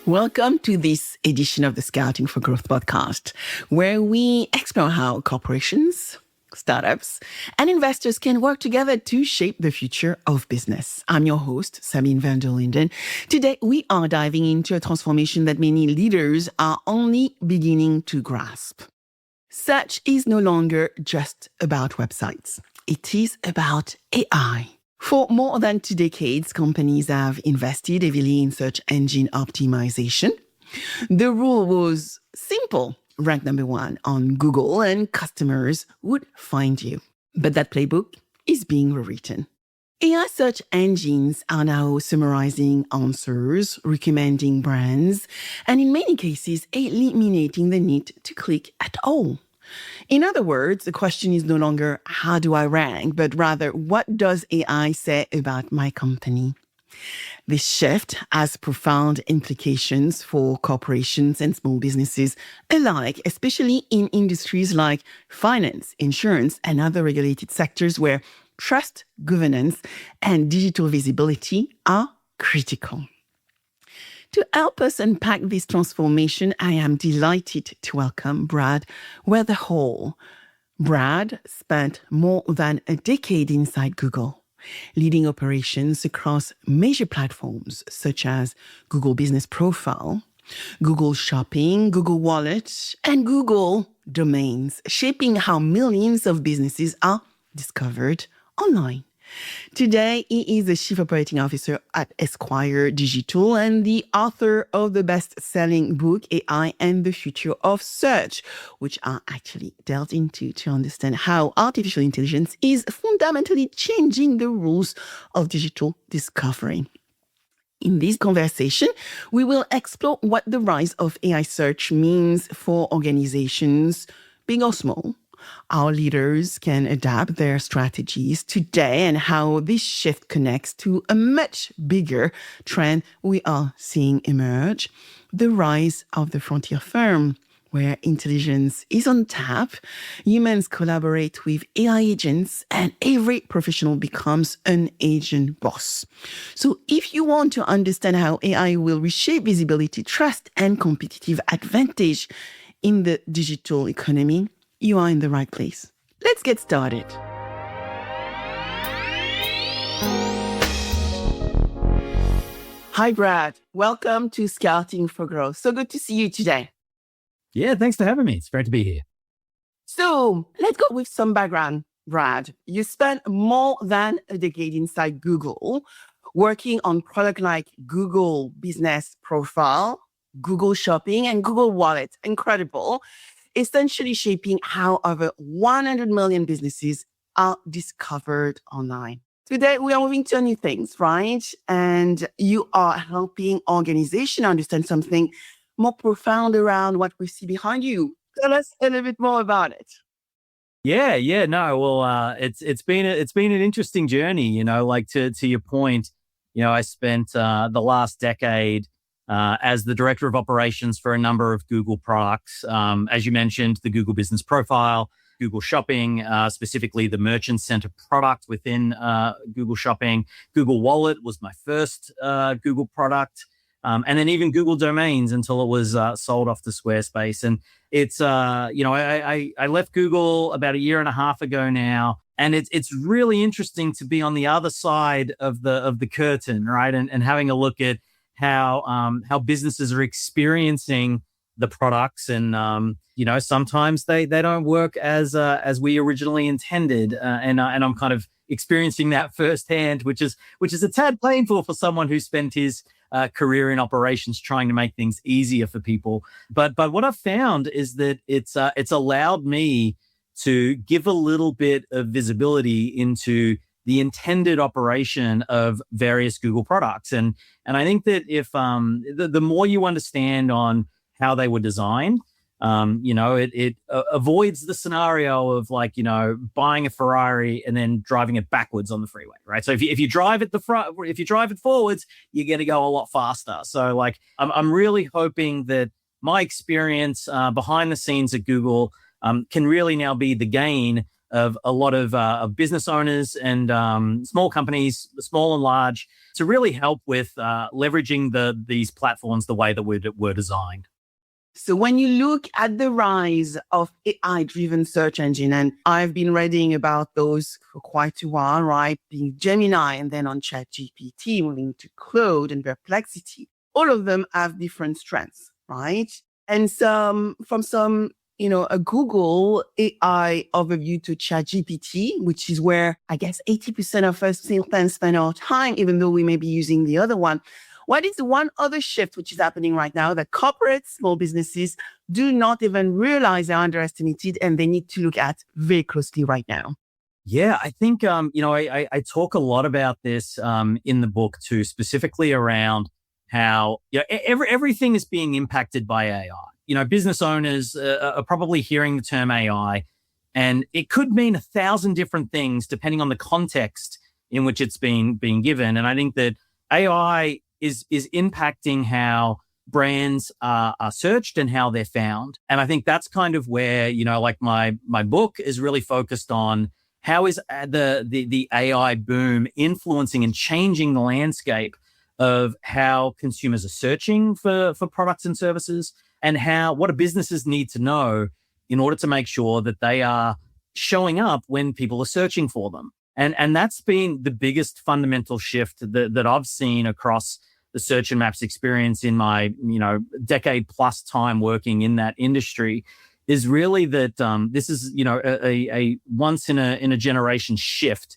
Welcome to this edition of the Scouting for Growth podcast, where we explore how corporations, startups, and investors can work together to shape the future of business. I'm your host, Sabine VanderLinden. Today, we are diving into a transformation that many leaders are only beginning to grasp. Search is no longer just about websites. It is about AI. For more than 2 decades, companies have invested heavily in search engine optimization. The rule was simple. Rank number 1 on Google and customers would find you. But that playbook is being rewritten. AI search engines are now summarizing answers, recommending brands, and in many cases, eliminating the need to click at all. In other words, the question is no longer, how do I rank, but rather, what does AI say about my company? This shift has profound implications for corporations and small businesses alike, especially in industries like finance, insurance, and other regulated sectors where trust, governance, and digital visibility are critical. To help us unpack this transformation, I am delighted to welcome Brad Wetherall. Brad spent more than a decade inside Google, leading operations across major platforms such as Google Business Profile, Google Shopping, Google Wallet, and Google Domains, shaping how millions of businesses are discovered online. Today, he is the Chief Operating Officer at Esquire Digital and the author of the best-selling book, AI and the Future of Search, which I actually delved into to understand how artificial intelligence is fundamentally changing the rules of digital discovery. In this conversation, we will explore what the rise of AI search means for organizations, big or small, how leaders can adapt their strategies today, and how this shift connects to a much bigger trend we are seeing emerge, the rise of the frontier firm, where intelligence is on tap, humans collaborate with AI agents, and every professional becomes an agent boss. So if you want to understand how AI will reshape visibility, trust, and competitive advantage in the digital economy, you are in the right place. Let's get started. Hi, Brad. Welcome to Scouting for Growth. So good to see you today. Yeah, thanks for having me. It's great to be here. So let's go with some background, Brad. You spent more than a decade inside Google, working on products like Google Business Profile, Google Shopping, and Google Wallet. Incredible. Essentially shaping how over 100 million businesses are discovered online. Today, we are moving to new things, right? And you are helping organizations understand something more profound around what we see behind you. Tell us a little bit more about it. Yeah, no, well, it's been an interesting journey, like to your point, I spent the last decade as the director of operations for a number of Google products. As you mentioned, the Google Business Profile, Google Shopping, specifically the Merchant Center product within Google Shopping. Google Wallet was my first Google product. And then even Google Domains until it was sold off to Squarespace. And it's, I left Google about a year and a half ago now. And it's really interesting to be on the other side of the curtain, right? And having a look at how businesses are experiencing the products, and sometimes they don't work as we originally intended, and I'm kind of experiencing that firsthand, which is a tad painful for someone who spent his career in operations trying to make things easier for people. But what I've found is that it's allowed me to give a little bit of visibility into the intended operation of various Google products. And I think that if the more you understand on how they were designed, it avoids the scenario of buying a Ferrari and then driving it backwards on the freeway, right? So if you drive it if you drive it forwards, you're going to go a lot faster. So I'm really hoping that my experience behind the scenes at Google can really now be the gain of a lot of business owners and small companies, small and large, to really help with leveraging these platforms the way that we're designed. So when you look at the rise of AI-driven search engine, and I've been reading about those for quite a while, right? Being Gemini and then on ChatGPT, moving to Claude and Perplexity, all of them have different strengths, right? And from a Google AI overview to ChatGPT, which is where I guess 80% of us still spend our time, even though we may be using the other one. What is one other shift which is happening right now that corporates, small businesses do not even realize are underestimated and they need to look at very closely right now? Yeah, I think, I talk a lot about this in the book too, specifically around how everything is being impacted by AI. Business owners are probably hearing the term AI, and it could mean 1,000 different things depending on the context in which it's being given. And I think that AI is impacting how brands are searched and how they're found. And I think that's kind of where, like my book is really focused on how is the AI boom influencing and changing the landscape of how consumers are searching for products and services, and what do businesses need to know in order to make sure that they are showing up when people are searching for them. And that's been the biggest fundamental shift that I've seen across the search and maps experience in my, decade plus time working in that industry, is really that this is, a once in a generation shift.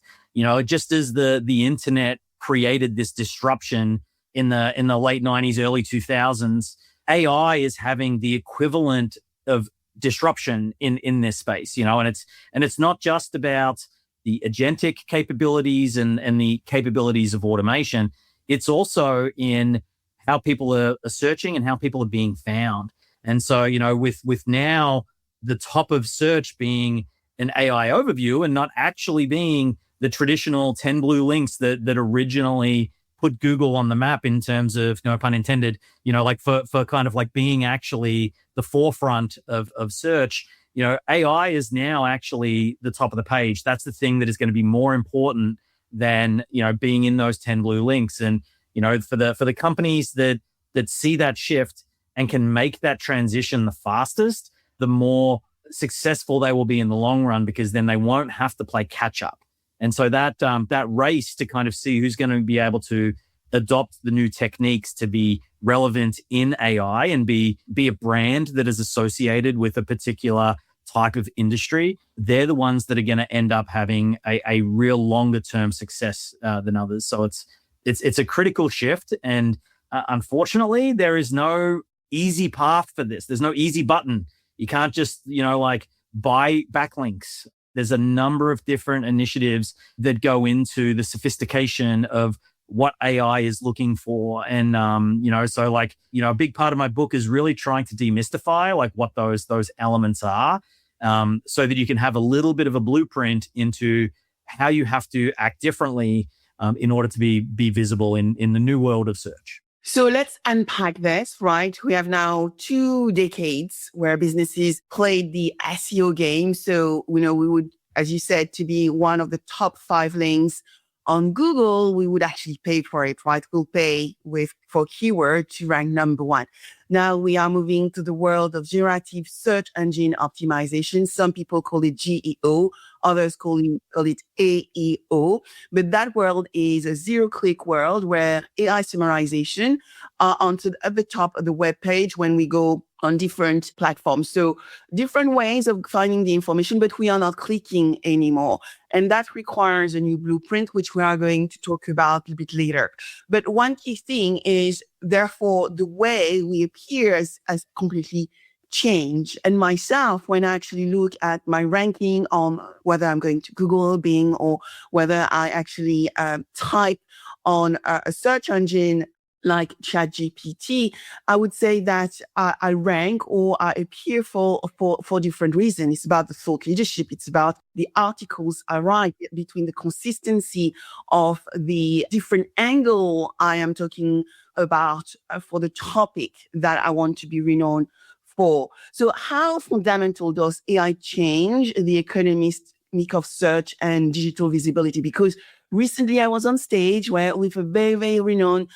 Just as the internet created this disruption in the late 90s, early 2000s, AI is having the equivalent of disruption in this space, and it's not just about the agentic capabilities and the capabilities of automation. It's also in how people are searching and how people are being found. And so, with now the top of search being an AI overview and not actually being the traditional 10 blue links that originally put Google on the map in terms of, no pun intended, like for kind of like being actually the forefront of search, AI is now actually the top of the page. That's the thing that is going to be more important than, being in those 10 blue links. And, for the companies that see that shift and can make that transition the fastest, the more successful they will be in the long run, because then they won't have to play catch up. And so that race to kind of see who's going to be able to adopt the new techniques to be relevant in AI and be a brand that is associated with a particular type of industry, they're the ones that are going to end up having a real longer term success than others. So it's a critical shift, and unfortunately, there is no easy path for this. There's no easy button. You can't just buy backlinks. There's a number of different initiatives that go into the sophistication of what AI is looking for. And, so a big part of my book is really trying to demystify like what those elements are, so that you can have a little bit of a blueprint into how you have to act differently in order to be visible in the new world of search. So let's unpack this, right? We have now 2 decades where businesses played the SEO game. So, we would, as you said, to be one of the top 5 links on Google, we would actually pay for it, right? We'll pay for keyword to rank number 1. Now we are moving to the world of generative search engine optimization. Some people call it GEO, others call it AEO. But that world is a 0-click world where AI summarization are at the top of the web page when we go on different platforms. So different ways of finding the information, but we are not clicking anymore. And that requires a new blueprint, which we are going to talk about a little bit later. But one key thing is, therefore, the way we appear has completely changed. And myself, when I actually look at my ranking on whether I'm going to Google, Bing, or whether I actually type on a search engine like ChatGPT, I would say that I rank or I appear for different reasons. It's about the thought leadership. It's about the articles I write, between the consistency of the different angle I am talking about for the topic that I want to be renowned for. So how fundamental does AI change the economist technique of search and digital visibility, because recently I was on stage with a very, very renowned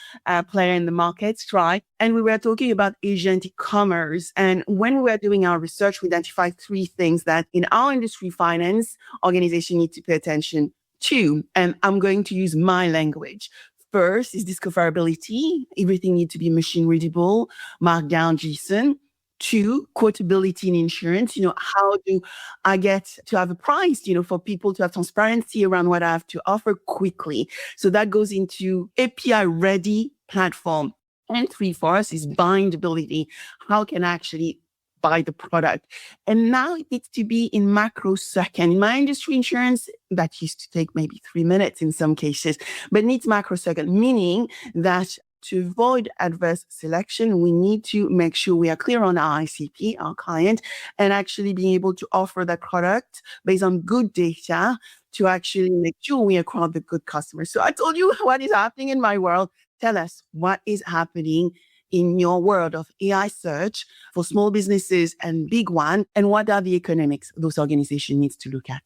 player in the market, Stripe, and we were talking about agentic commerce. And when we were doing our research, we identified three things that in our industry, finance organization need to pay attention to. And I'm going to use my language. First is discoverability. Everything needs to be machine readable, markdown JSON. Two, quotability in insurance. How do I get to have a price, for people to have transparency around what I have to offer quickly. So that goes into API ready platform. And three for us is bindability. How can I actually buy the product? And now it needs to be in microsecond. In my industry, insurance, that used to take maybe 3 minutes in some cases, but needs microsecond, meaning that to avoid adverse selection, we need to make sure we are clear on our ICP, our client, and actually being able to offer that product based on good data to actually make sure we acquire the good customers. So I told you what is happening in my world. Tell us what is happening in your world of AI search for small businesses and big one, and what are the economics those organizations needs to look at?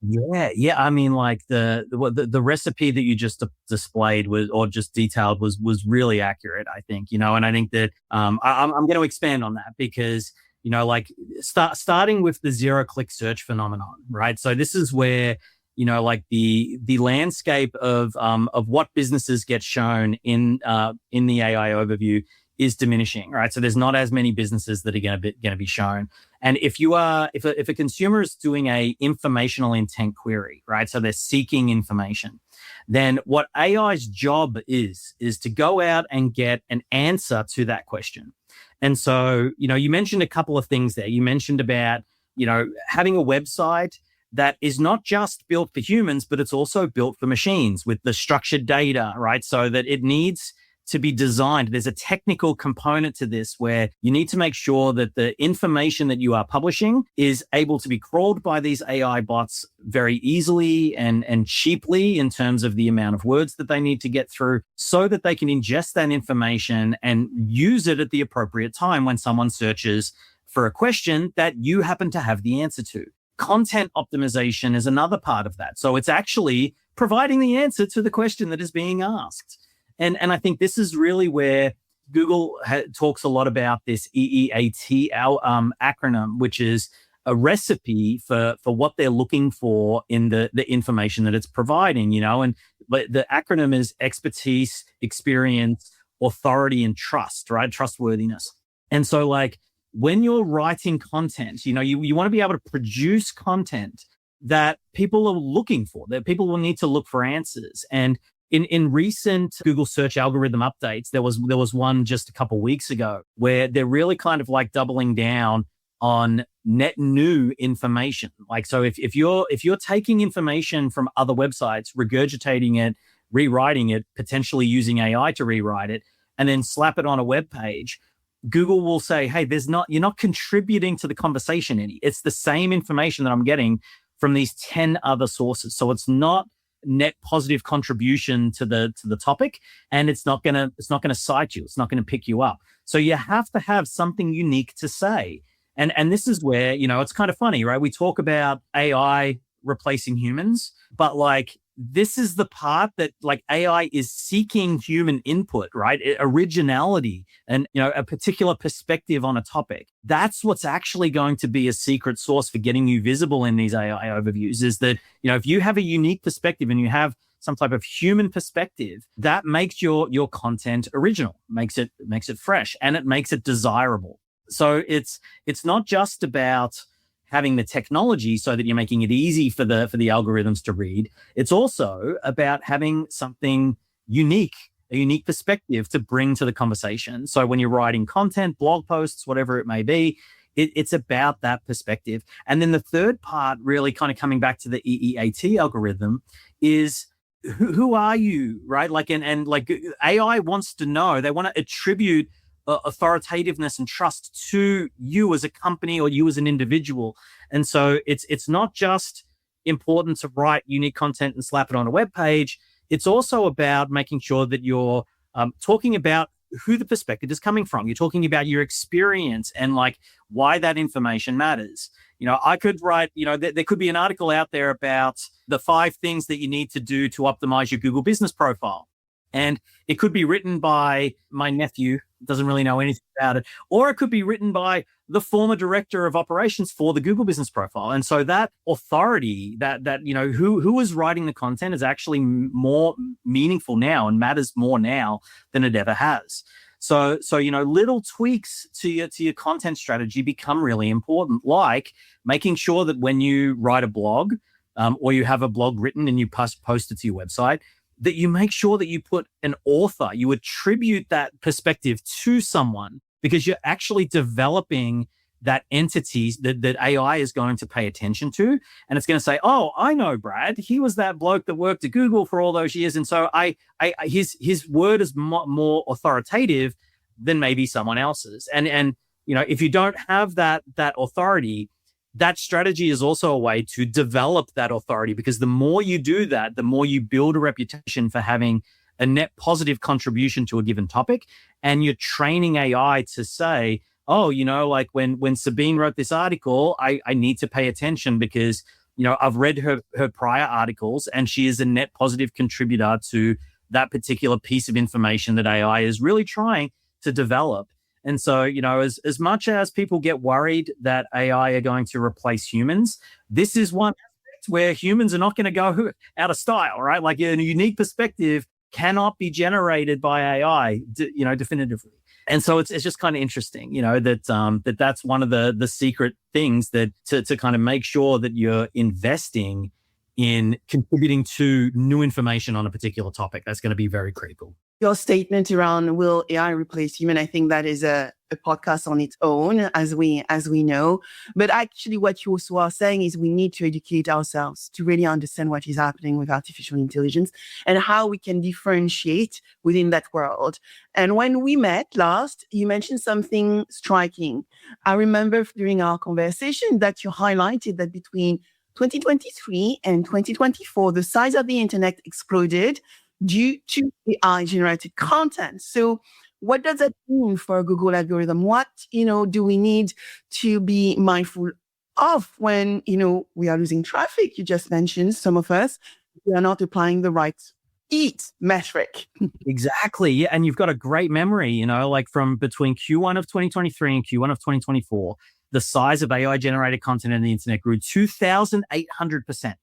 Yeah. I mean, like the recipe that you just displayed just detailed was really accurate, I think, and I think that I'm going to expand on that because, like starting with the 0-click search phenomenon, right? So this is where, like the landscape of what businesses get shown in the AI overview is diminishing, right? So there's not as many businesses that are going to be shown. And if a consumer is doing a informational intent query, right? So they're seeking information, then what AI's job is to go out and get an answer to that question. And so, you mentioned a couple of things there. You mentioned about, having a website that is not just built for humans, but it's also built for machines with the structured data, right? So that it needs to be designed. There's a technical component to this where you need to make sure that the information that you are publishing is able to be crawled by these AI bots very easily and cheaply in terms of the amount of words that they need to get through so that they can ingest that information and use it at the appropriate time when someone searches for a question that you happen to have the answer to. Content optimization is another part of that. So it's actually providing the answer to the question that is being asked. And I think this is really where Google talks a lot about this EEAT acronym, which is a recipe for what they're looking for in the information that it's providing, and the acronym is expertise, experience, authority, and trust, right? Trustworthiness. And so like when you're writing content, you want to be able to produce content that people are looking for, that people will need to look for answers. And in recent Google search algorithm updates, there was one just a couple of weeks ago where they're really kind of like doubling down on net new information. Like, so if you're taking information from other websites, regurgitating it, rewriting it, potentially using AI to rewrite it, and then slap it on a web page, Google will say, hey, you're not contributing to the conversation any. It's the same information that I'm getting from these 10 other sources. So it's not net positive contribution to the topic, and it's not gonna cite you. It's not gonna pick you up. So you have to have something unique to say. And this is where, it's kind of funny, right? We talk about AI replacing humans, but like this is the part that like AI is seeking human input, right? Originality and, a particular perspective on a topic. That's what's actually going to be a secret sauce for getting you visible in these AI overviews is that, if you have a unique perspective and you have some type of human perspective, that makes your content original, makes it fresh, and it makes it desirable. So it's not just about having the technology so that you're making it easy for the algorithms to read. It's also about having something unique, a unique perspective to bring to the conversation. So when you're writing content, blog posts, whatever it may be, it's about that perspective. And then the third part, really kind of coming back to the EEAT algorithm, is who are you, right? Like, and like AI wants to know, they want to attribute authoritativeness and trust to you as a company or you as an individual. And so it's not just important to write unique content and slap it on a web page. It's also about making sure that you're talking about who the perspective is coming from. You're talking about your experience and like why that information matters. I could write, there could be an article out there about the 5 things that you need to do to optimize your Google business profile. And it could be written by my nephew, doesn't really know anything about it, or it could be written by the former director of operations for the Google business profile. And so that authority, that who is writing the content is actually more meaningful now and matters more now than it ever has. So little tweaks to your content strategy become really important, like making sure that when you write a blog or you have a blog written and you post it to your website, that you make sure that you put an author, you attribute that perspective to someone, because you're actually developing that entity that AI is going to pay attention to. And it's going to say, oh, I know Brad. He was that bloke that worked at Google for all those years. And so his word is more authoritative than maybe someone else's. And if you don't have that authority, that strategy is also a way to develop that authority, because the more you do that, the more you build a reputation for having a net positive contribution to a given topic. And you're training AI to say, oh, like when Sabine wrote this article, I need to pay attention because, I've read her prior articles and she is a net positive contributor to that particular piece of information that AI is really trying to develop. And so, as much as people get worried that AI are going to replace humans, this is one aspect where humans are not going to go out of style, right? Like a unique perspective cannot be generated by AI, definitively. And so it's just kind of interesting, that's one of the secret things that to kind of make sure that you're investing in contributing to new information on a particular topic. That's going to be very critical. Your statement around will AI replace human, I think that is a podcast on its own, as we know. But actually what you also are saying is we need to educate ourselves to really understand what is happening with artificial intelligence and how we can differentiate within that world. And when we met last, you mentioned something striking. I remember during our conversation that you highlighted that between 2023 and 2024, the size of the internet exploded due to AI-generated content. So what does that mean for a Google algorithm? What, do we need to be mindful of when, we are losing traffic? You just mentioned some of us, we are not applying the right EAT metric. Exactly. Yeah. And you've got a great memory, like from between Q1 of 2023 and Q1 of 2024, the size of AI-generated content on the internet grew 2,800%.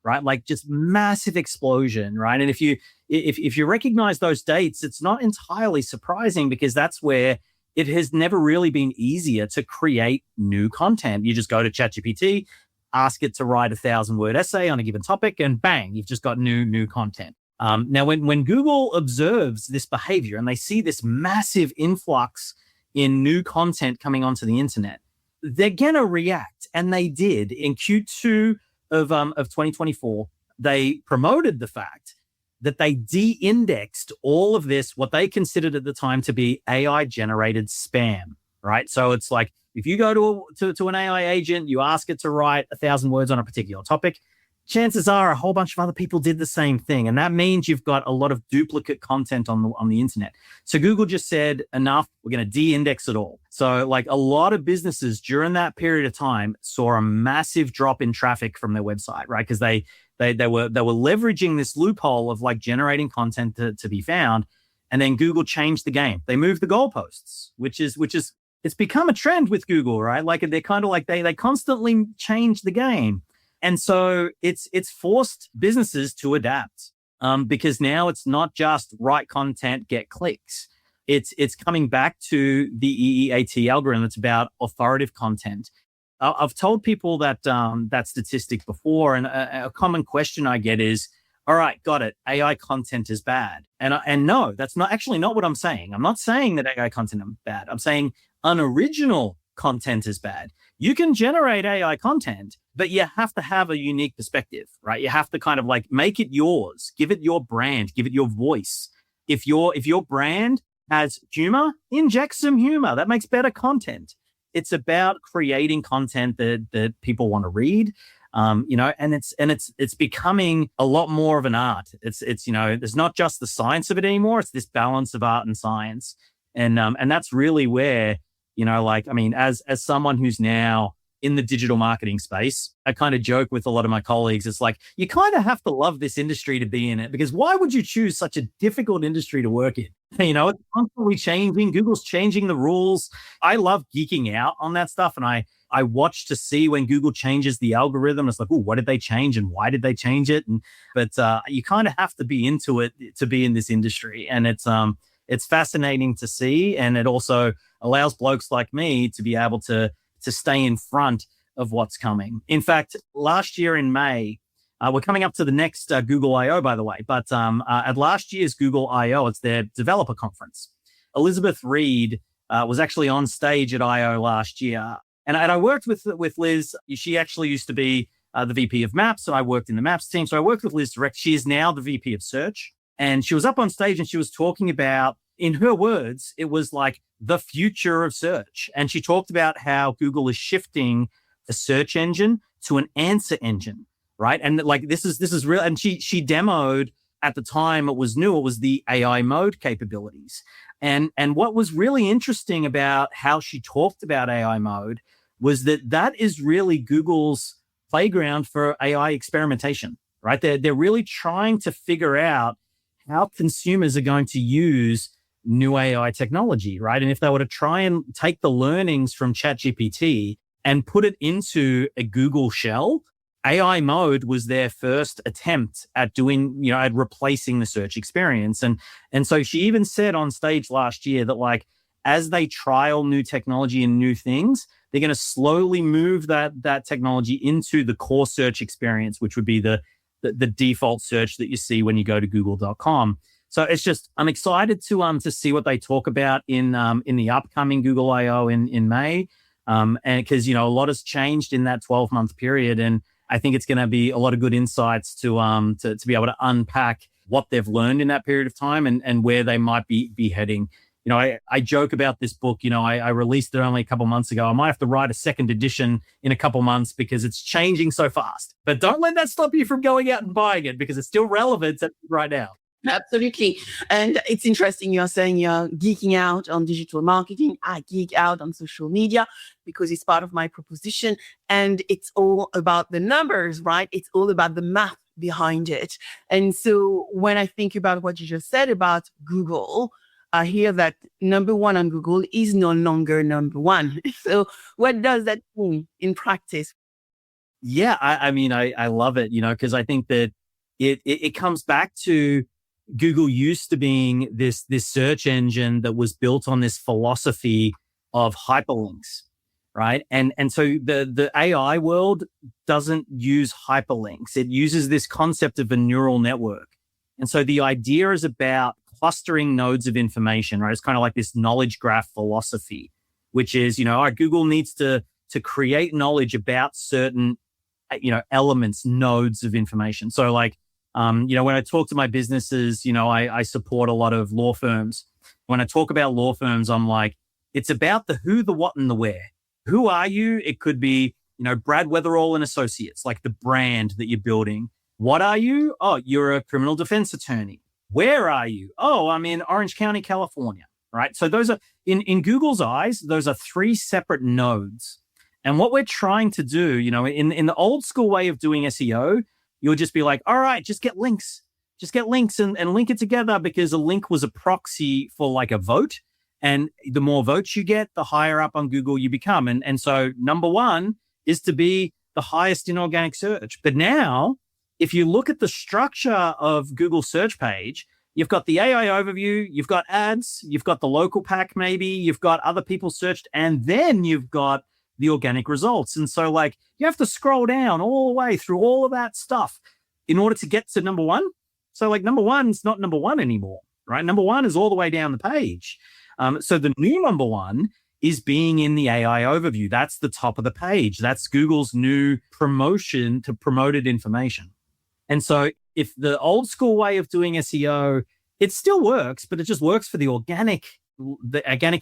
Right? Like just massive explosion, right? And if you recognize those dates, it's not entirely surprising, because that's where it has never really been easier to create new content. You just go to ChatGPT, ask it to write a 1,000-word essay on a given topic, and bang, you've just got new content. Now, when Google observes this behavior and they see this massive influx in new content coming onto the internet, they're gonna react, and they did in Q2 of 2024. They promoted the fact that they de-indexed all of this, what they considered at the time to be AI-generated spam, right? So it's like, if you go to an AI agent, you ask it to write 1,000 words on a particular topic, chances are a whole bunch of other people did the same thing. And that means you've got a lot of duplicate content on the internet. So Google just said, enough, we're going to de-index it all. So like a lot of businesses during that period of time saw a massive drop in traffic from their website, right? Because they were leveraging this loophole of like generating content to be found. And then Google changed the game. They moved the goalposts, which is it's become a trend with Google, right? Like they're kind of like they constantly change the game. And so it's forced businesses to adapt, because now it's not just write content, get clicks. It's coming back to the EEAT algorithm. It's about authoritative content. I've told people that statistic before, and a common question I get is, all right, got it, AI content is bad. And no, that's not actually not what I'm saying. I'm not saying that AI content is bad. I'm saying unoriginal content is bad. You can generate AI content, but you have to have a unique perspective, right? You have to kind of like make it yours, give it your brand, give it your voice. If your brand has humor, inject some humor. That makes better content. It's about creating content that people want to read, and it's becoming a lot more of an art. It's there's not just the science of it anymore. It's this balance of art and science, and that's really where, as someone who's now in the digital marketing space. I kind of joke with a lot of my colleagues. It's like, you kind of have to love this industry to be in it, because why would you choose such a difficult industry to work in? It's constantly changing. Google's changing the rules. I love geeking out on that stuff. And I watch to see when Google changes the algorithm. It's like, oh, what did they change and why did they change it? But you kind of have to be into it to be in this industry. And it's fascinating to see. And it also allows blokes like me to be able to stay in front of what's coming. In fact, last year in May, we're coming up to the next Google I/O, by the way, but at last year's Google I/O, it's their developer conference. Elizabeth Reed was actually on stage at I/O last year. And I worked with Liz. She actually used to be the VP of Maps, and I worked in the Maps team. So I worked with Liz direct. She is now the VP of Search. And she was up on stage and she was talking about, in her words, it was like the future of search. And she talked about how Google is shifting the search engine to an answer engine, right? And like, this is real. And she demoed, at the time it was new, it was the AI mode capabilities. And what was really interesting about how she talked about AI mode was that is really Google's playground for AI experimentation, right? They're really trying to figure out how consumers are going to use new AI technology, right? And if they were to try and take the learnings from ChatGPT and put it into a Google shell, AI mode was their first attempt at doing, at replacing the search experience. And so she even said on stage last year that, like, as they trial new technology and new things, they're going to slowly move that technology into the core search experience, which would be the default search that you see when you go to google.com. So it's just, I'm excited to see what they talk about in the upcoming Google I/O in May. And because, a lot has changed in that 12-month period. And I think it's going to be a lot of good insights to be able to unpack what they've learned in that period of time and where they might be heading. I joke about this book. I released it only a couple months ago. I might have to write a second edition in a couple months because it's changing so fast. But don't let that stop you from going out and buying it, because it's still relevant right now. Absolutely. And it's interesting. You're saying you're geeking out on digital marketing. I geek out on social media because it's part of my proposition. And it's all about the numbers, right? It's all about the math behind it. And so when I think about what you just said about Google, I hear that number one on Google is no longer number one. So what does that mean in practice? Yeah, I love it, because I think that it comes back to Google used to being this search engine that was built on this philosophy of hyperlinks, right? And so the AI world doesn't use hyperlinks. It uses this concept of a neural network. And so the idea is about clustering nodes of information, right? It's kind of like this knowledge graph philosophy, which is, Google needs to create knowledge about certain, elements, nodes of information. So like, when I talk to my businesses, I support a lot of law firms. When I talk about law firms, I'm like, it's about the who, the what, and the where. Who are you? It could be, Brad Wetherall and Associates, like the brand that you're building. What are you? Oh, you're a criminal defense attorney. Where are you? Oh, I'm in Orange County, California, right? So those are, in Google's eyes, those are three separate nodes. And what we're trying to do, in the old school way of doing SEO, you'll just be like, all right, just get links and link it together, because a link was a proxy for like a vote. And the more votes you get, the higher up on Google you become. And so number one is to be the highest in organic search. But now, if you look at the structure of Google search page, you've got the AI overview, you've got ads, you've got the local pack maybe, you've got other people searched, and then you've got the organic results. And so like you have to scroll down all the way through all of that stuff in order to get to number one. So like number one's not number one anymore, right? Number one is all the way down the page. So the new number one is being in the AI overview. That's the top of the page. That's Google's new promotion to promoted information. And so if the old school way of doing SEO, it still works, but it just works for the organic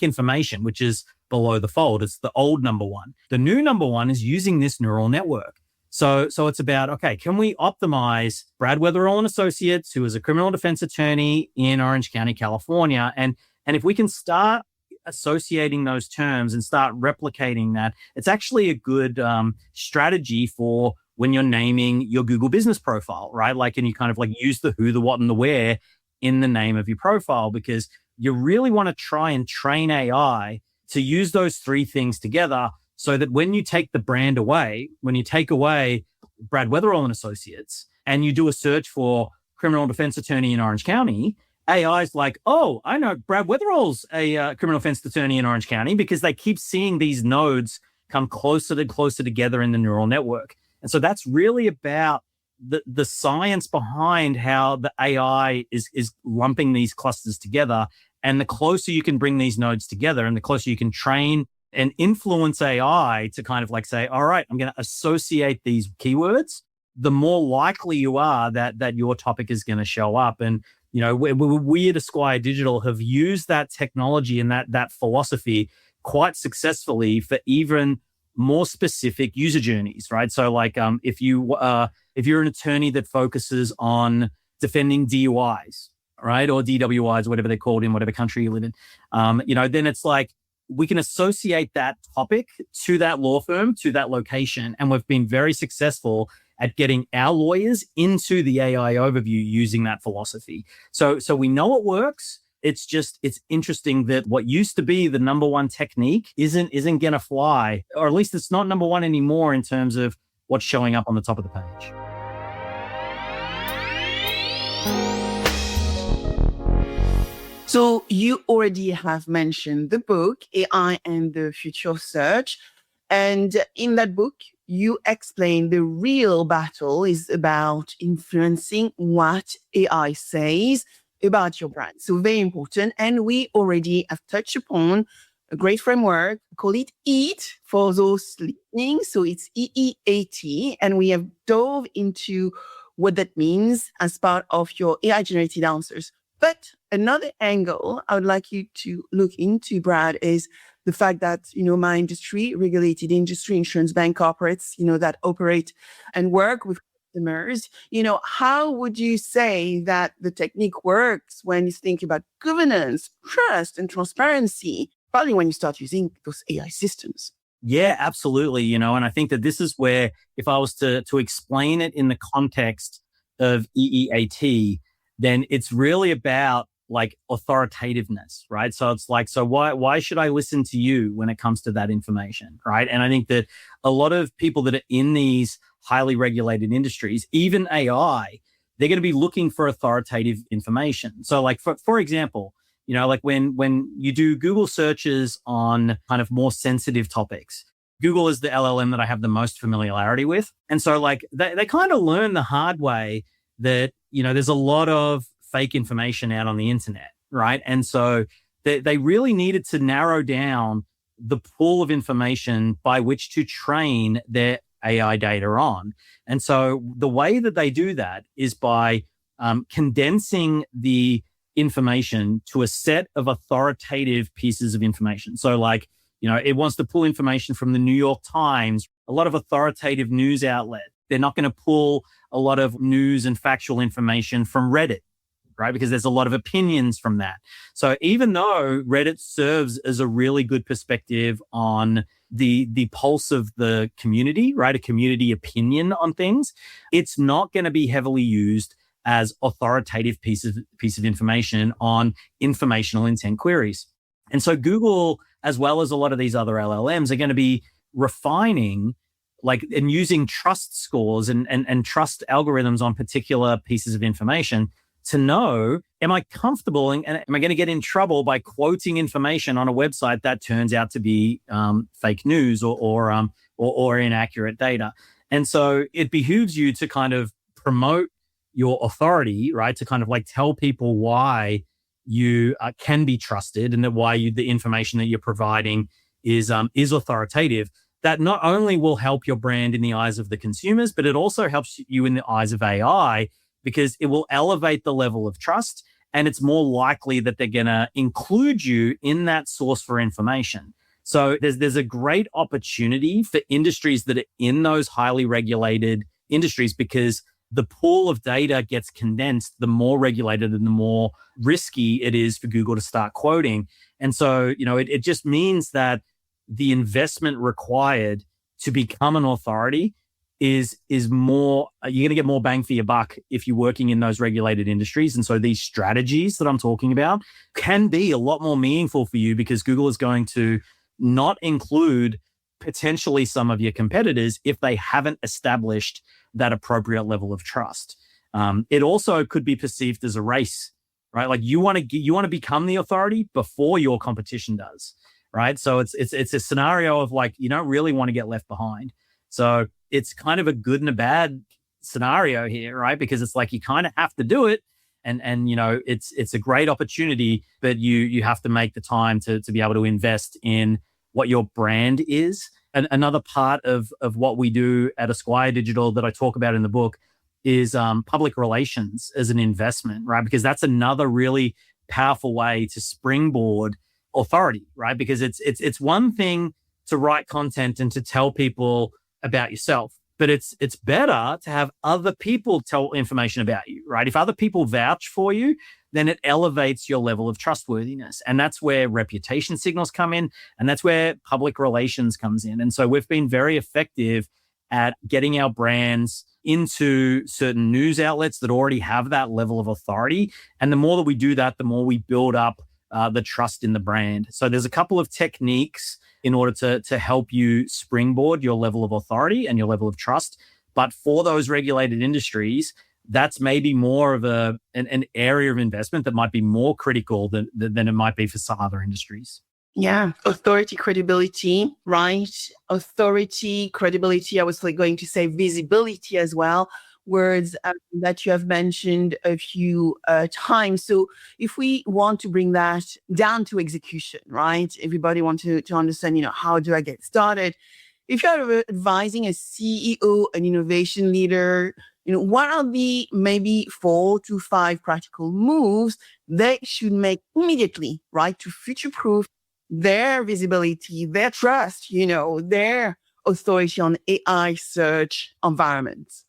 information, which is below the fold. It's the old number one. The new number one is using this neural network. So it's about, okay, can we optimize Brad Wetherall and Associates, who is a criminal defense attorney in Orange County, California? And if we can start associating those terms and start replicating that, it's actually a good strategy for when you're naming your Google business profile, right? Like, and you kind of like use the who, the what, and the where in the name of your profile, because you really want to try and train AI to use those three things together so that when you take the brand away, when you take away Brad Wetherall and Associates and you do a search for criminal defense attorney in Orange County, AI is like, oh, I know Brad Wetherall's a criminal defense attorney in Orange County, because they keep seeing these nodes come closer together in the neural network. And so that's really about the science behind how the AI is lumping these clusters together. And the closer you can bring these nodes together and the closer you can train and influence AI to kind of like say, all right, I'm going to associate these keywords, the more likely you are that your topic is going to show up. And, you know, we at Esquire Digital have used that technology and that philosophy quite successfully for even more specific user journeys, right? So like if you're an attorney that focuses on defending DUIs, right, or DWIs, whatever they're called in whatever country you live in, you know, then it's like we can associate that topic to that law firm, to that location. And we've been very successful at getting our lawyers into the AI overview using that philosophy. So we know it works. It's interesting that what used to be the number one technique isn't going to fly, or at least it's not number one anymore in terms of what's showing up on the top of the page. So you already have mentioned the book, AI and the Future of Search. And in that book, you explain the real battle is about influencing what AI says about your brand. So very important. And we already have touched upon a great framework, call it EAT for those listening. So it's EEAT. And we have dove into what that means as part of your AI generated answers. But another angle I would like you to look into, Brad, is the fact that, you know, my industry, regulated industry, insurance bank corporates, you know, that operate and work with customers, you know, how would you say that the technique works when you think about governance, trust, and transparency, probably when you start using those AI systems? Yeah, absolutely. You know, and I think that this is where, if I was to explain it in the context of EEAT, then it's really about like authoritativeness, right? So it's like, so why should I listen to you when it comes to that information, right? And I think that a lot of people that are in these highly regulated industries, even AI, they're going to be looking for authoritative information. So like, for example, you know, like when you do Google searches on kind of more sensitive topics, Google is the LLM that I have the most familiarity with. And so like they kind of learn the hard way that, you know, there's a lot of fake information out on the internet, right? And so they really needed to narrow down the pool of information by which to train their AI data on. And so the way that they do that is by condensing the information to a set of authoritative pieces of information. So like, you know, it wants to pull information from the New York Times, a lot of authoritative news outlet. They're not going to pull a lot of news and factual information from Reddit, right? Because there's a lot of opinions from that. So even though Reddit serves as a really good perspective on the pulse of the community, right? A community opinion on things, it's not going to be heavily used as authoritative piece of information on informational intent queries. And so Google, as well as a lot of these other LLMs, are going to be refining like and using trust scores and trust algorithms on particular pieces of information to know, am I comfortable and am I going to get in trouble by quoting information on a website that turns out to be fake news or inaccurate data? And so it behooves you to kind of promote your authority, right? To kind of like tell people why you can be trusted and that the information that you're providing is authoritative. That not only will help your brand in the eyes of the consumers, but it also helps you in the eyes of AI because it will elevate the level of trust and it's more likely that they're going to include you in that source for information. So there's a great opportunity for industries that are in those highly regulated industries because the pool of data gets condensed, the more regulated and the more risky it is for Google to start quoting. And so, it just means that the investment required to become an authority is more, you're going to get more bang for your buck if you're working in those regulated industries. And so these strategies that I'm talking about can be a lot more meaningful for you because Google is going to not include potentially some of your competitors if they haven't established that appropriate level of trust. It also could be perceived as a race, right? Like you want to become the authority before your competition does, right? So it's a scenario of like, you don't really want to get left behind. So it's kind of a good and a bad scenario here, right? Because it's like you kind of have to do it, and it's a great opportunity, but you have to make the time to be able to invest in what your brand is. And another part of what we do at Esquire Digital that I talk about in the book is public relations as an investment, right? Because that's another really powerful way to springboard authority, right? Because it's one thing to write content and to tell people about yourself, but it's better to have other people tell information about you, right? If other people vouch for you, then it elevates your level of trustworthiness. And that's where reputation signals come in, and that's where public relations comes in. And so we've been very effective at getting our brands into certain news outlets that already have that level of authority. And the more that we do that, the more we build up the trust in the brand. So there's a couple of techniques in order to help you springboard your level of authority and your level of trust. But for those regulated industries, that's maybe more of an area of investment that might be more critical than it might be for some other industries. Yeah, authority, credibility, right? Authority, credibility. I was like going to say visibility as well. Words that you have mentioned a few times. So if we want to bring that down to execution, right? Everybody wants to understand, how do I get started? If you're advising a CEO, an innovation leader, what are the maybe 4 to 5 practical moves they should make immediately, right? To future-proof their visibility, their trust, their authority on AI search environments.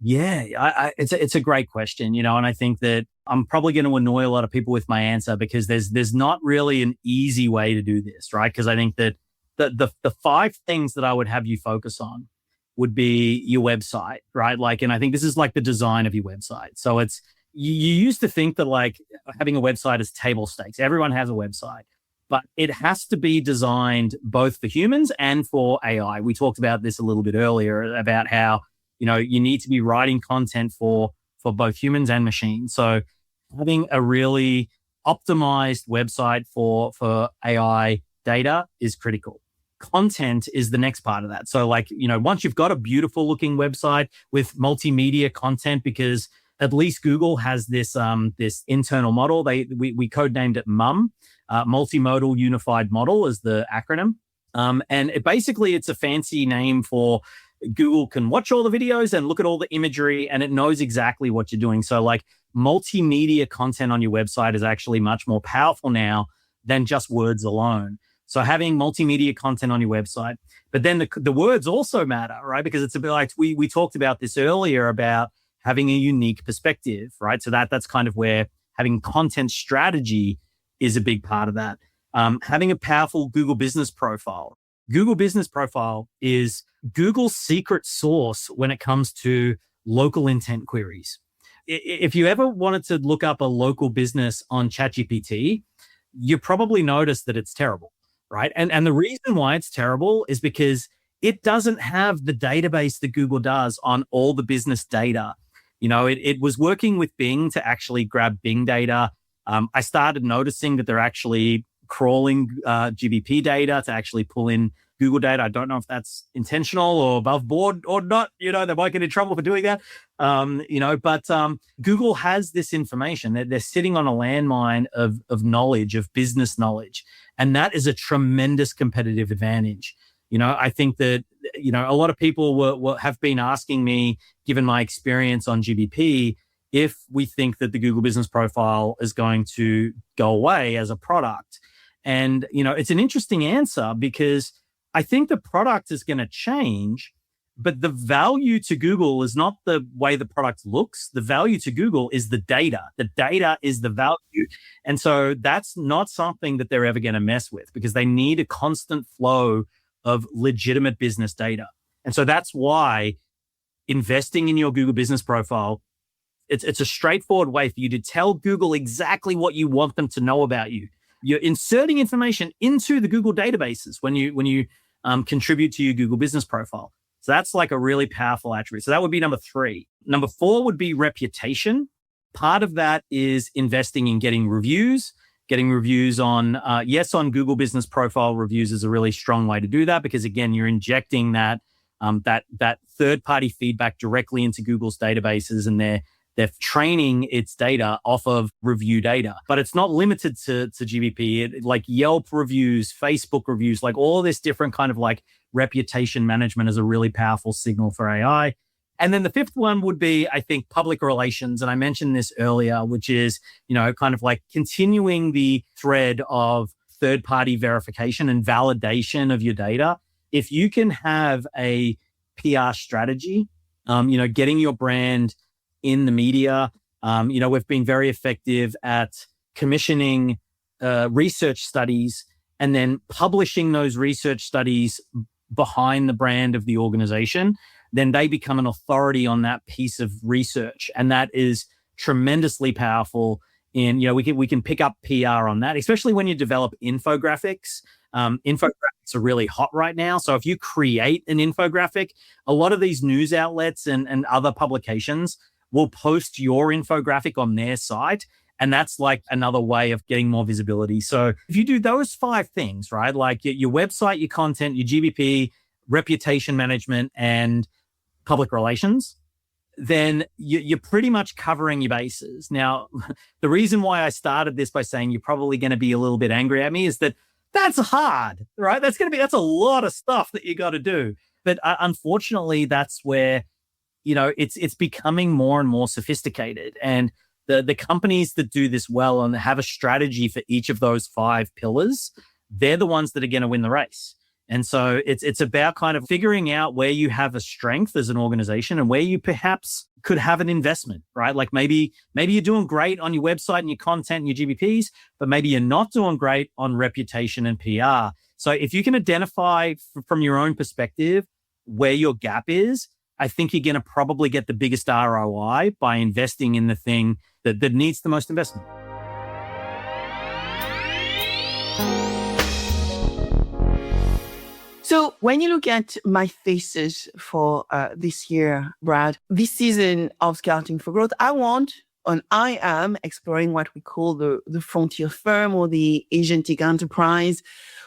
Yeah, it's a great question, and I think that I'm probably going to annoy a lot of people with my answer because there's not really an easy way to do this, right? Because I think that the 5 things that I would have you focus on would be your website, right? Like, and I think this is like the design of your website. So it's you used to think that like having a website is table stakes. Everyone has a website, but it has to be designed both for humans and for AI. We talked about this a little bit earlier about how you need to be writing content for both humans and machines. So having a really optimized website for AI data is critical. Content is the next part of that. So like, once you've got a beautiful looking website with multimedia content, because at least Google has this internal model. We codenamed it MUM, Multimodal Unified Model is the acronym. And it's a fancy name for Google can watch all the videos and look at all the imagery, and it knows exactly what you're doing. So like multimedia content on your website is actually much more powerful now than just words alone. So having multimedia content on your website, but then the words also matter, right? Because it's a bit like we talked about this earlier about having a unique perspective, right? So that's kind of where having content strategy is a big part of that. Having a powerful Google business profile. Google business profile is Google's secret sauce when it comes to local intent queries. If you ever wanted to look up a local business on ChatGPT, you probably noticed that it's terrible, right? And the reason why it's terrible is because it doesn't have the database that Google does on all the business data. It was working with Bing to actually grab Bing data. I started noticing that they're actually crawling GBP data to actually pull in Google data. I don't know if that's intentional or above board or not. They might get in trouble for doing that. But Google has this information. They're sitting on a landmine of knowledge, of business knowledge. And that is a tremendous competitive advantage. I think that, a lot of people have been asking me, given my experience on GBP, if we think that the Google business profile is going to go away as a product. And, it's an interesting answer because I think the product is going to change, But the value to Google is not the way the product looks. The value to Google is the data. The data is the value. And so that's not something that they're ever going to mess with, because they need a constant flow of legitimate business data. And so that's why investing in your Google business profile, it's a straightforward way for you to tell Google exactly what you want them to know about you. You're inserting information into the Google databases when you contribute to your Google business profile. So that's like a really powerful attribute. So that would be number 3. Number 4 would be reputation. Part of that is investing in getting reviews on, on Google Business Profile reviews is a really strong way to do that, because again, you're injecting that third-party feedback directly into Google's databases, and they're training its data off of review data. But it's not limited to GBP. Like Yelp reviews, Facebook reviews, like all this different kind of like reputation management is a really powerful signal for AI. And then the 5th one would be, I think, public relations. And I mentioned this earlier, which is, kind of like continuing the thread of third-party verification and validation of your data. If you can have a PR strategy, getting your brand in the media, we've been very effective at commissioning research studies and then publishing those research studies behind the brand of the organization. Then they become an authority on that piece of research. And that is tremendously powerful in, we can pick up PR on that, especially when you develop infographics. Infographics are really hot right now. So if you create an infographic, a lot of these news outlets and other publications will post your infographic on their site. And that's like another way of getting more visibility. So if you do those 5 things, right, like your website, your content, your GBP, reputation management, and public relations, then you're pretty much covering your bases. Now, the reason why I started this by saying you're probably going to be a little bit angry at me is that that's hard, right? That's a lot of stuff that you got to do. But unfortunately, that's where, it's becoming more and more sophisticated. And the companies that do this well and have a strategy for each of those 5 pillars, they're the ones that are going to win the race. And so it's about kind of figuring out where you have a strength as an organization and where you perhaps could have an investment, right? Like maybe you're doing great on your website and your content and your GBPs, but maybe you're not doing great on reputation and PR. So if you can identify from your own perspective where your gap is, I think you're going to probably get the biggest ROI by investing in the thing that needs the most investment. So when you look at my thesis for this year, Brad, this season of Scouting for Growth, I am exploring what we call the frontier firm or the agentic enterprise,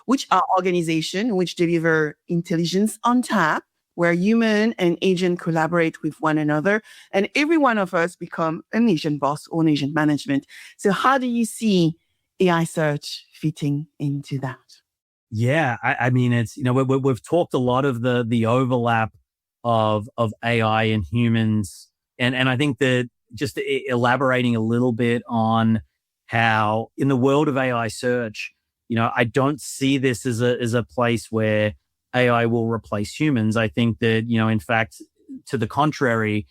which are organizations which deliver intelligence on tap, where human and agent collaborate with one another, and every one of us become an agent boss or an agent management. So how do you see AI search fitting into that? Yeah, I mean, it's, we've talked a lot of the overlap of AI and humans. And I think that just elaborating a little bit on how in the world of AI search, I don't see this as a place where AI will replace humans. I think that, in fact, to the contrary,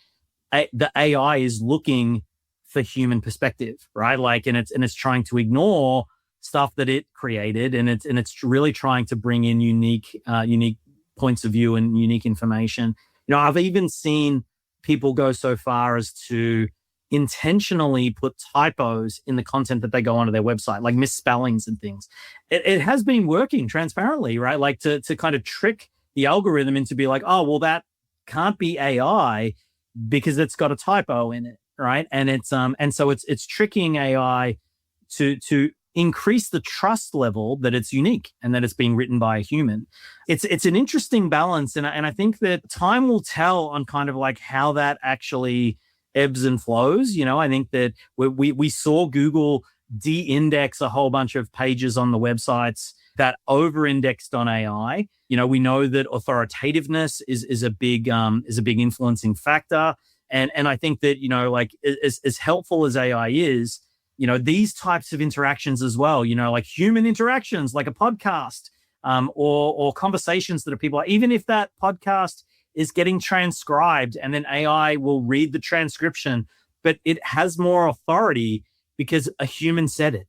the AI is looking for human perspective, right? Like, and it's trying to ignore stuff that it created, and it's really trying to bring in unique points of view and unique information. I've even seen people go so far as to intentionally put typos in the content that they go onto their website, like misspellings and things. It has been working transparently, right? Like to kind of trick the algorithm into be like, oh, well, that can't be AI because it's got a typo in it, right? And it's tricking AI to increase the trust level that it's unique and that it's being written by a human. It's an interesting balance. And I think that time will tell on kind of like how that actually ebbs and flows. I think that we saw Google de-index a whole bunch of pages on the websites that over-indexed on AI. We know that authoritativeness is a big influencing factor. And I think that, like as helpful as AI is, these types of interactions as well, like human interactions, like a podcast, or conversations that are people, even if that podcast is getting transcribed, and then AI will read the transcription, but it has more authority because a human said it,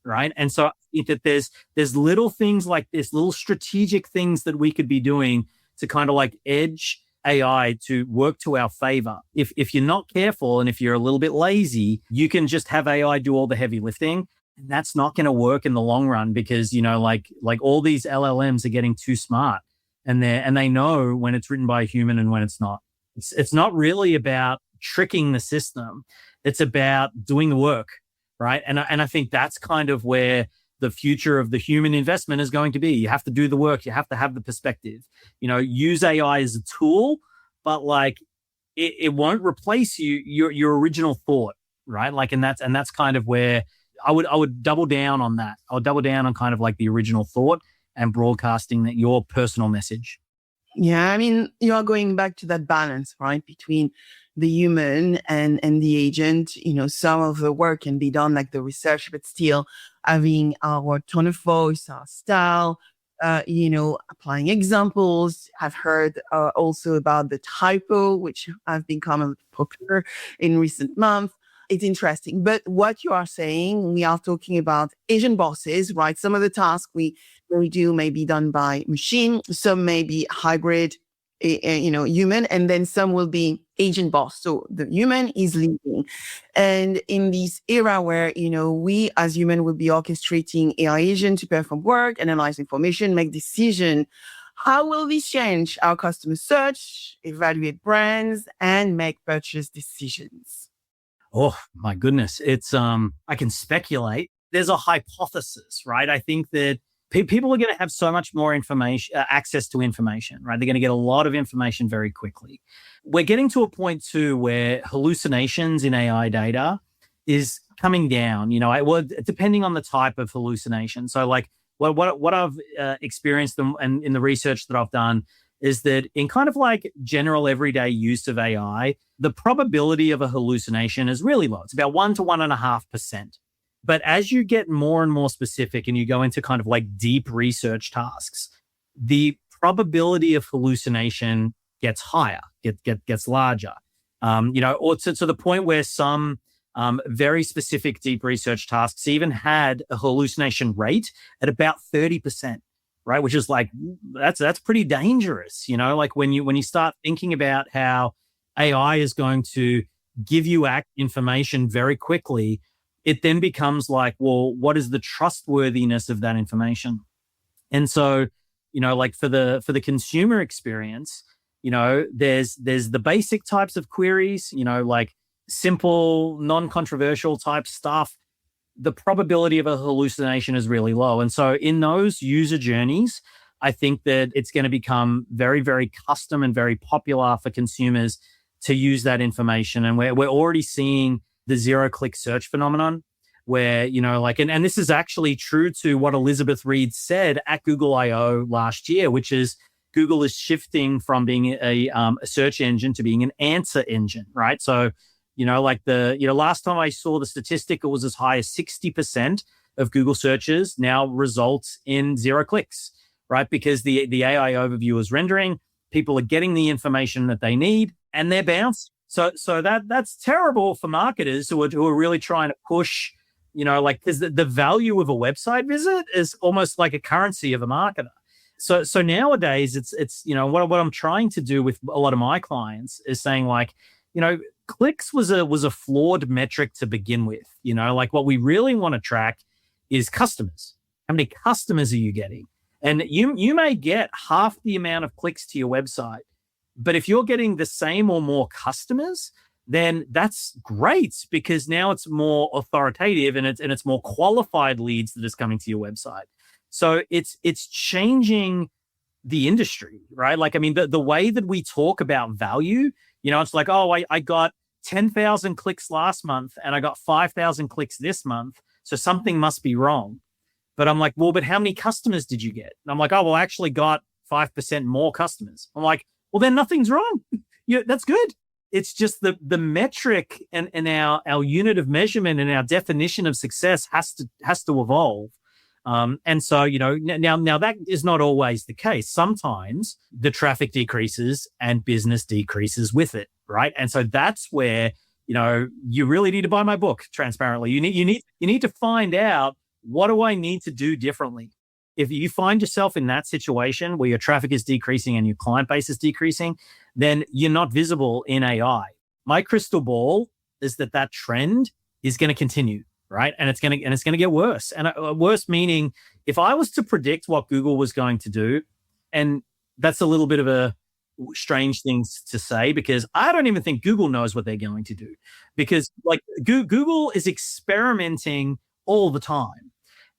right? And so I think that there's little things like this, little strategic things that we could be doing to kind of like edge AI to work to our favor. If you're not careful and if you're a little bit lazy, you can just have AI do all the heavy lifting. And that's not going to work in the long run because, like all these LLMs are getting too smart and they know when it's written by a human and when it's not. It's not really about tricking the system. It's about doing the work, right? And I think that's kind of where the future of the human investment is going to be. You have to do the work. You have to have the perspective. Use AI as a tool, but like it won't replace your original thought, right? Like, and that's kind of where I would double down on that. I would double down on kind of like the original thought and broadcasting that your personal message. Yeah, I mean, you are going back to that balance, right, between the human and the agent. Some of the work can be done like the research, but still having our tone of voice, our style, applying examples. I've heard also about the typo, which have become popular in recent months. It's interesting. But what you are saying, we are talking about agent bosses, right? Some of the tasks we do may be done by machine. Some may be hybrid, human, and then some will be agent boss. So the human is leading. And in this era where, we as human will be orchestrating AI agent to perform work, analyze information, make decision, how will this change our customer search, evaluate brands, and make purchase decisions? Oh my goodness. It's, I can speculate. There's a hypothesis, right? I think that people are going to have so much more information, access to information, right? They're going to get a lot of information very quickly. We're getting to a point too where hallucinations in AI data is coming down, depending on the type of hallucination. So like what I've experienced and in the research that I've done is that in kind of like general everyday use of AI, the probability of a hallucination is really low. It's about 1 to 1.5%. But as you get more and more specific and you go into kind of like deep research tasks, the probability of hallucination gets higher, gets larger. Or to the point where some very specific deep research tasks even had a hallucination rate at about 30%. Right, which is like that's pretty dangerous, like when you start thinking about how AI is going to give you information very quickly, it then becomes like, well, what is the trustworthiness of that information? And so, like for the consumer experience, there's the basic types of queries, like simple, non-controversial type stuff. The probability of a hallucination is really low. And so in those user journeys, I think that it's going to become very, very custom and very popular for consumers to use that information. And we're already seeing the zero-click search phenomenon where, and this is actually true to what Elizabeth Reed said at Google I/O last year, which is Google is shifting from being a search engine to being an answer engine, right? So last time I saw the statistic, it was as high as 60% of Google searches now results in 0 clicks, right? Because the AI overview is rendering, people are getting the information that they need, and they're bouncing. So that's terrible for marketers who are really trying to push, because the value of a website visit is almost like a currency of a marketer. So nowadays it's what I'm trying to do with a lot of my clients is saying like, clicks was a flawed metric to begin with. Like what we really want to track is customers. How many customers are you getting? And you may get half the amount of clicks to your website, but if you're getting the same or more customers, then that's great because now it's more authoritative and it's more qualified leads that is coming to your website. So it's changing the industry, right? Like, I mean, the way that we talk about value, it's like, oh, I got 10,000 clicks last month and I got 5,000 clicks this month. So something must be wrong. But I'm like, well, but how many customers did you get? And I'm like, oh, well, I actually got 5% more customers. I'm like, well, then nothing's wrong. Yeah, that's good. It's just the metric and our unit of measurement and our definition of success has to evolve. And so, now that is not always the case. Sometimes the traffic decreases and business decreases with it, right? And so that's where, you really need to buy my book transparently. You need to find out, what do I need to do differently? If you find yourself in that situation where your traffic is decreasing and your client base is decreasing, then you're not visible in AI. My crystal ball is that trend is going to continue, right? And it's going to get worse. And worse meaning, if I was to predict what Google was going to do, and that's a little bit of a strange thing to say, because I don't even think Google knows what they're going to do, because like Google is experimenting all the time.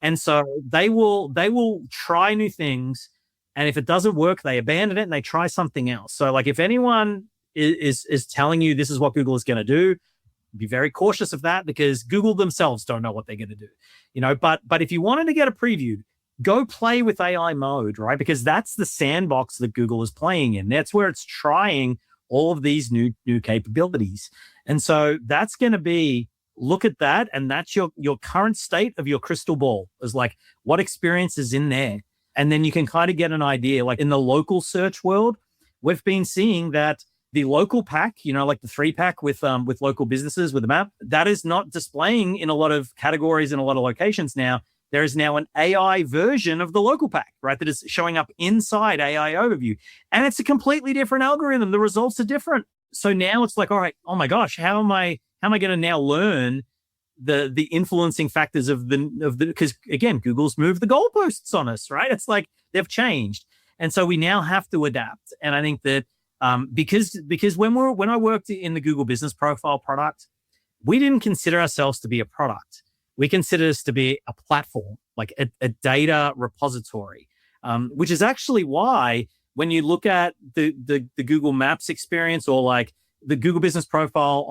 And so they will try new things, and if it doesn't work, they abandon it and they try something else. So like, if anyone is telling you this is what Google is going to do, be very cautious of that, because Google themselves don't know what they're going to do. But if you wanted to get a preview, go play with AI mode, right? Because that's the sandbox that Google is playing in. That's where it's trying all of these new capabilities. And so that's going to be, look at that, and that's your current state of your crystal ball, is like, what experience is in there? And then you can kind of get an idea. Like in the local search world, we've been seeing that the local pack, like the 3-pack with local businesses with the map, that is not displaying in a lot of categories in a lot of locations now. There is now an AI version of the local pack, right, that is showing up inside AI overview. And it's a completely different algorithm. The results are different. So now it's like, all right, oh my gosh, how am I going to now learn the influencing factors of the because again, Google's moved the goalposts on us, right? It's like they've changed. And so we now have to adapt. And I think that because when I worked in the Google Business Profile product, we didn't consider ourselves to be a product. We consider us to be a platform, like a data repository, which is actually why when you look at the Google Maps experience, or like the Google Business Profile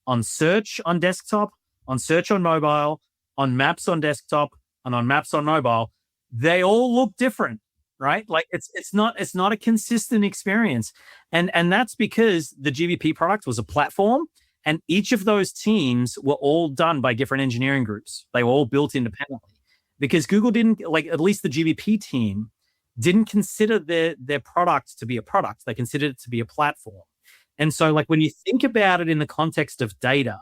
on search on desktop, on search on mobile, on maps on desktop, and on maps on mobile, they all look different, right? Like it's not a consistent experience. And that's because the GBP product was a platform, and each of those teams were all done by different engineering groups. They were all built independently, because Google didn't, like, at least the GBP team didn't consider their product to be a product. They considered it to be a platform. And so like, when you think about it in the context of data,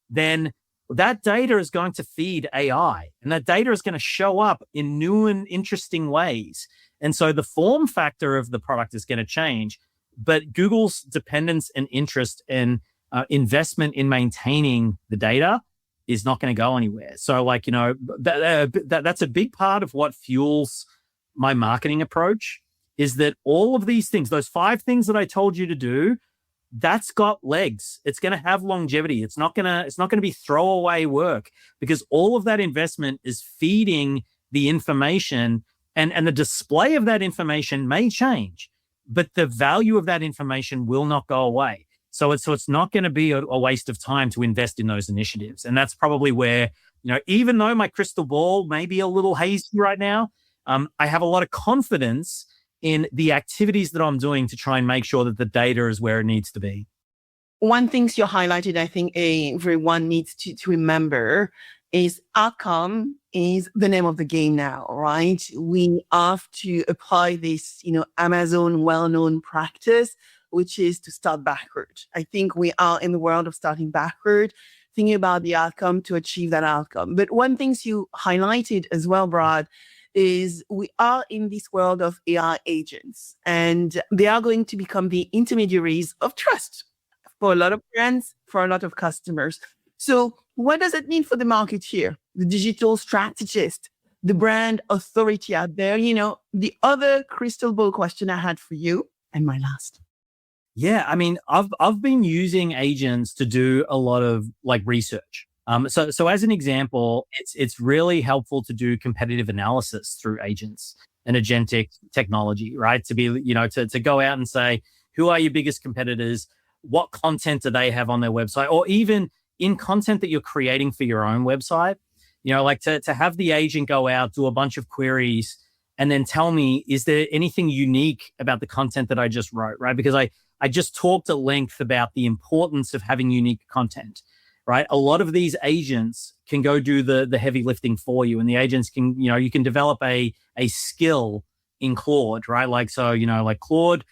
then that data is going to feed AI, and that data is going to show up in new and interesting ways. And so the form factor of the product is going to change, but Google's dependence and interest in investment in maintaining the data is not going to go anywhere. So like, that's a big part of what fuels my marketing approach, is that all of these things, those 5 things that I told you to do, that's got legs. It's going to have longevity. It's not going to be throwaway work, because all of that investment is feeding the information, and the display of that information may change, but the value of that information will not go away. So it's not going to be a waste of time to invest in those initiatives. And that's probably where, even though my crystal ball may be a little hazy right now, I have a lot of confidence in the activities that I'm doing to try and make sure that the data is where it needs to be. One thing you highlighted, I think everyone needs to remember, is outcome is the name of the game now, right? We have to apply this, Amazon well-known practice, which is to start backward. I think we are in the world of starting backward, thinking about the outcome to achieve that outcome. But one thing you highlighted as well, Brad, is we are in this world of AI agents, and they are going to become the intermediaries of trust for a lot of brands, for a lot of customers. So what does it mean for the marketeer, the digital strategist, the brand authority out there? The other crystal ball question I had for you, and my last. Yeah, I mean, I've been using agents to do a lot of like research. So as an example, it's really helpful to do competitive analysis through agents and agentic technology, right? To be, to go out and say, who are your biggest competitors? What content do they have on their website? Or even in content that you're creating for your own website, like to have the agent go out, do a bunch of queries, and then tell me, is there anything unique about the content that I just wrote, right? Because I just talked at length about the importance of having unique content. right? A lot of these agents can go do the heavy lifting for you, and the agents can, you can develop a skill in Claude, right? Like, so, like Claude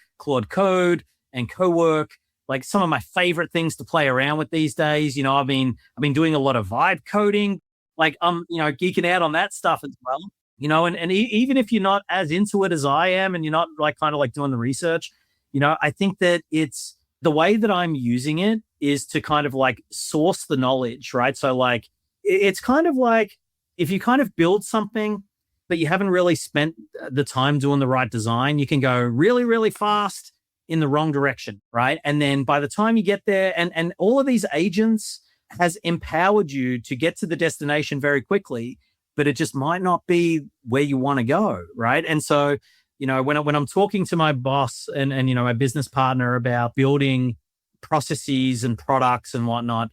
Code and Cowork, like some of my favorite things to play around with these days. I've been doing a lot of vibe coding, like I'm, geeking out on that stuff as well. Even if you're not as into it as I am, and you're not like kind of like doing the research, I think that it's the way that I'm using it is to kind of like source the knowledge, right? So like, it's kind of like if you kind of build something, but you haven't really spent the time doing the right design, you can go really, really fast in the wrong direction, right? And then by the time you get there, and all of these agents has empowered you to get to the destination very quickly, but it just might not be where you want to go, right? And so, when I'm talking to my boss and my business partner about building processes and products and whatnot,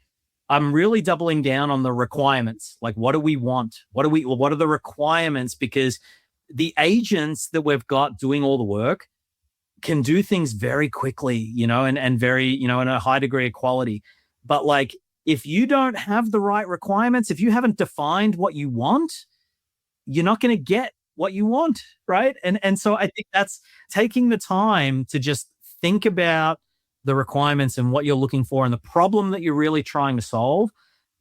I'm really doubling down on the requirements. Like, what do we want? What are the requirements? Because the agents that we've got doing all the work can do things very quickly, and very, in a high degree of quality. But like, if you don't have the right requirements, if you haven't defined what you want, you're not going to get what you want, right? And so I think that's taking the time to just think about the requirements and what you're looking for and the problem that you're really trying to solve.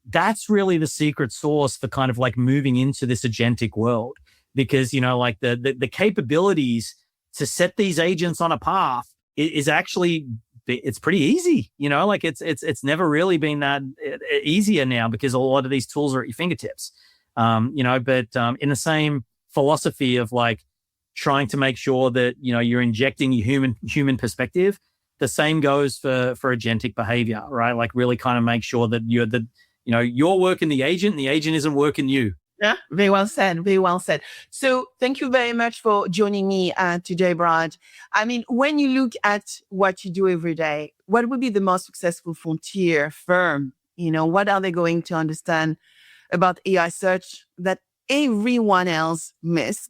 That's really the secret sauce for kind of like moving into this agentic world, because like the capabilities to set these agents on a path is actually, it's pretty easy, like it's never really been that easier now, because a lot of these tools are at your fingertips. But in the same philosophy of like trying to make sure that, you're injecting your human perspective, the same goes for agentic behavior, right? Like really kind of make sure that you're working the agent and the agent isn't working you. Yeah, very well said. Very well said. So thank you very much for joining me today, Brad. I mean, when you look at what you do every day, what would be the most successful frontier firm? What are they going to understand about AI search that everyone else missed?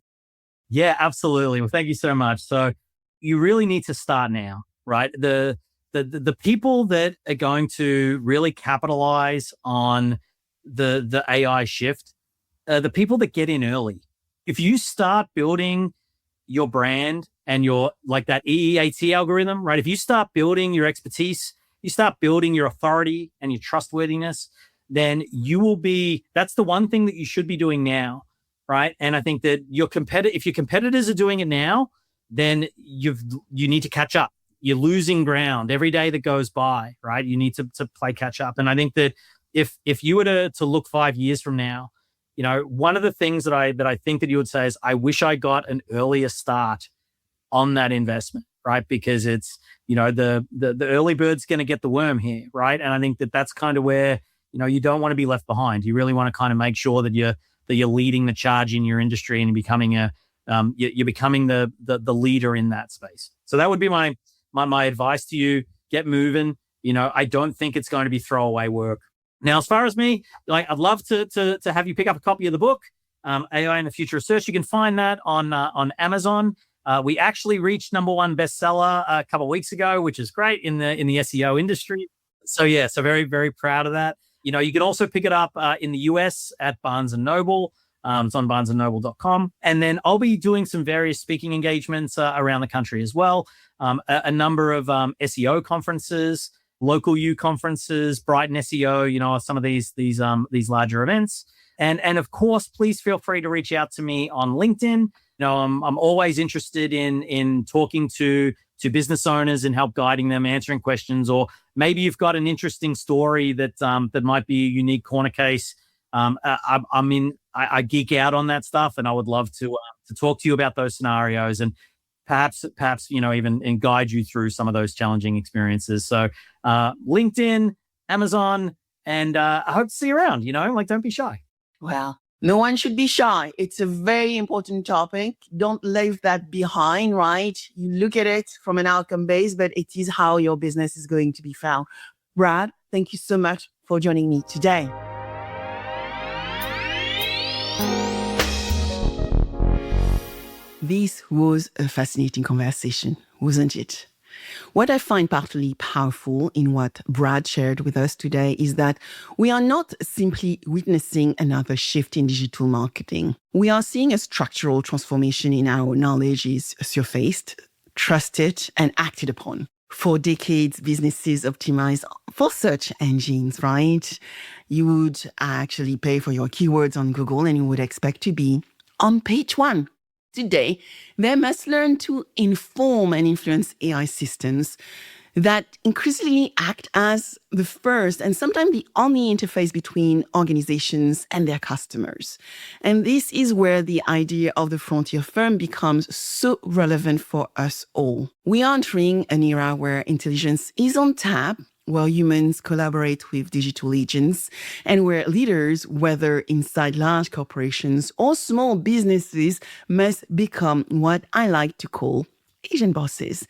Yeah, absolutely. Well, thank you so much. So you really need to start now, right? The people that are going to really capitalize on the AI shift, the people that get in early. If you start building your brand and your like that EEAT algorithm, right? If you start building your expertise, you start building your authority and your trustworthiness, then you will be, that's the one thing that you should be doing now, right? And I think that if your competitors are doing it now, then you need to catch up. You're losing ground every day that goes by, right? You need to play catch up. And I think that if you were to look 5 years from now, one of the things that I think that you would say is, I wish I got an earlier start on that investment, right? Because it's, the early bird's going to get the worm here, right? And I think that that's kind of where, you don't want to be left behind. You really want to kind of make sure that you're leading the charge in your industry and becoming you're becoming the leader in that space. So that would be my advice to you. Get moving. I don't think it's going to be throwaway work. Now, as far as me, like, I'd love to have you pick up a copy of the book, AI in the Future of Search. You can find that on Amazon. We actually reached #1 bestseller a couple of weeks ago, which is great in the SEO industry. So yeah, so very, very proud of that. You can also pick it up in the US at Barnes & Noble. It's on barnesandnoble.com. And then I'll be doing some various speaking engagements around the country as well. A number of SEO conferences, local U conferences, Brighton SEO, some of these larger events. And of course, please feel free to reach out to me on LinkedIn. I'm always interested in talking to business owners and help guiding them, answering questions, or maybe you've got an interesting story that might be a unique corner case. I geek out on that stuff, and I would love to talk to you about those scenarios and perhaps even guide you through some of those challenging experiences. So LinkedIn, Amazon, and I hope to see you around. Don't be shy. Well, no one should be shy. It's a very important topic. Don't leave that behind, right? You look at it from an outcome base, but it is how your business is going to be found. Brad, thank you so much for joining me today. This was a fascinating conversation, wasn't it? What I find particularly powerful in what Brad shared with us today is that we are not simply witnessing another shift in digital marketing. We are seeing a structural transformation in how knowledge is surfaced, trusted, and acted upon. For decades, businesses optimize for search engines, right? You would actually pay for your keywords on Google and you would expect to be on page one. Today, they must learn to inform and influence AI systems that increasingly act as the first and sometimes the only interface between organizations and their customers. And this is where the idea of the frontier firm becomes so relevant for us all. We are entering an era where intelligence is on tap, where humans collaborate with digital agents, and where leaders, whether inside large corporations or small businesses, must become what I like to call agent bosses,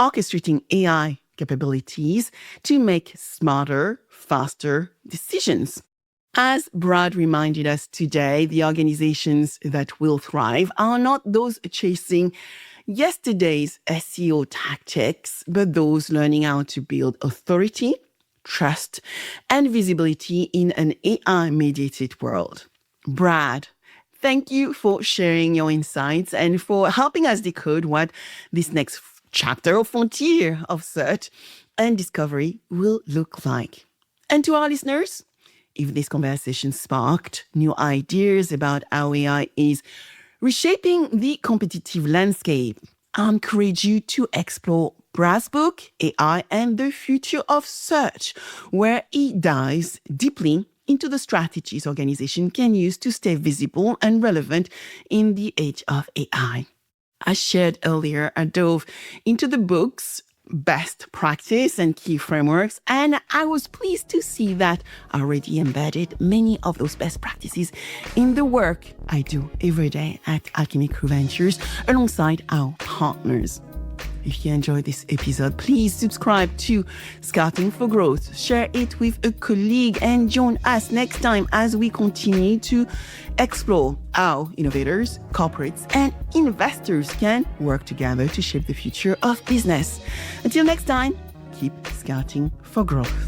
orchestrating AI capabilities to make smarter, faster decisions. As Brad reminded us today, the organizations that will thrive are not those chasing yesterday's SEO tactics, but those learning how to build authority, trust, and visibility in an AI-mediated world. Brad, thank you for sharing your insights and for helping us decode what this next chapter or frontier of search and discovery will look like. And to our listeners, if this conversation sparked new ideas about how AI is reshaping the competitive landscape, I encourage you to explore Brad's book, AI and the Future of Search, where he dives deeply into the strategies organizations can use to stay visible and relevant in the age of AI. As shared earlier, I dove into the book's best practice and key frameworks, and I was pleased to see that I already embedded many of those best practices in the work I do every day at Alchemy Crew Ventures alongside our partners. If you enjoyed this episode, please subscribe to Scouting for Growth, share it with a colleague, and join us next time as we continue to explore how innovators, corporates, and investors can work together to shape the future of business. Until next time, keep scouting for growth.